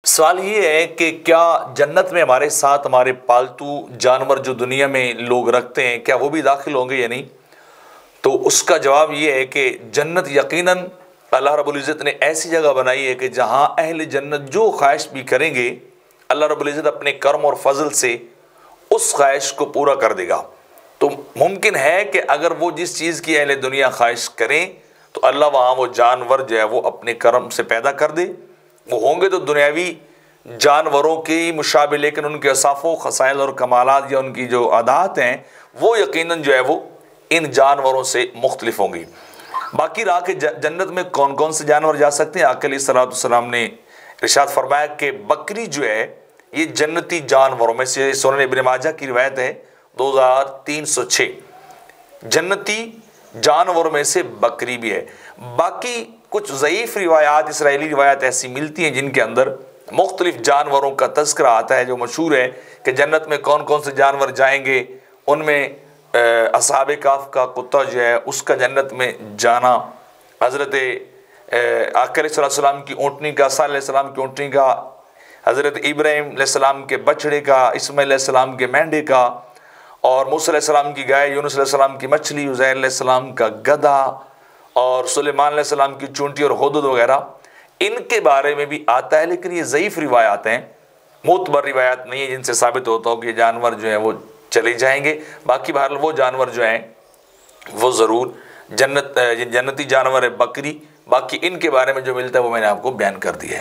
सवाल ये है कि क्या जन्नत में हमारे साथ हमारे पालतू जानवर जो दुनिया में लोग रखते हैं, क्या वो भी दाखिल होंगे या नहीं? तो उसका जवाब ये है कि जन्नत यकीनन अल्लाह रब्बुल इज़्ज़त ने ऐसी जगह बनाई है कि जहाँ अहले जन्नत जो ख्वाहिश भी करेंगे, अल्लाह रब्बुल इज़्ज़त अपने करम और फजल से उस ख्वाहिश को पूरा कर देगा। तो मुमकिन है कि अगर वो जिस चीज़ की अहले दुनिया ख्वाहिश करें तो अल्लाह वहाँ वो जानवर जो है वो अपने करम से पैदा कर दे। वो होंगे तो दुनियावी जानवरों के मुशाबे, लेकिन उनके असाफ़ो खसाइल और कमालात या उनकी जो आदात हैं वो यकीनन जो है वो इन जानवरों से मुख्तलिफ होंगी। बाकी रहा कि जन्नत में कौन कौन से जानवर जा सकते हैं। आका अलैहिस्सलाम ने इरशाद फरमाया कि बकरी जो है ये जन्नती जानवरों में से, सुनन इब्न माजा की रिवायत है 2306, जन्नती जानवरों में से बकरी भी है। बाकी कुछ ज़ईफ़ रिवायात, इसराइली रिवायात ऐसी मिलती हैं जिनके अंदर मुख्तलिफ जानवरों का तज़किरा आता है। जो मशहूर है कि जन्नत में कौन कौन से जानवर जाएंगे, उनमें असहाबे काफ का कुत्ता जो है उसका जन्नत में जाना, हज़रत आका अलैहिस्सलाम की ऊँटनी का, सा अलैहिस्सलाम की ऊँटनी का, हज़रत इब्राहीम अलैहिस्सलाम के बछड़े का, इस्माईल अलैहिस्सलाम के मेंढे का, और मूसा अलैहिस्सलाम की गाय, यूनुस अलैहिस्सलाम की मछली, उज़ैर अलैहिस्सलाम का गधा, और सुलेमान अलैहिस्सलाम की चूंटी और हुदुद वगैरह, इनके बारे में भी आता है। लेकिन ये ज़ईफ़ रिवायात हैं, मोतबर रिवायात नहीं है जिनसे साबित होता हो कि जानवर जो हैं वो चले जाएंगे। बाकी बहरहाल वो जानवर जो हैं वो ज़रूर जन्नती जानवर है बकरी। बाकी इनके बारे में जो मिलता है वो मैंने आपको बयान कर दिया है।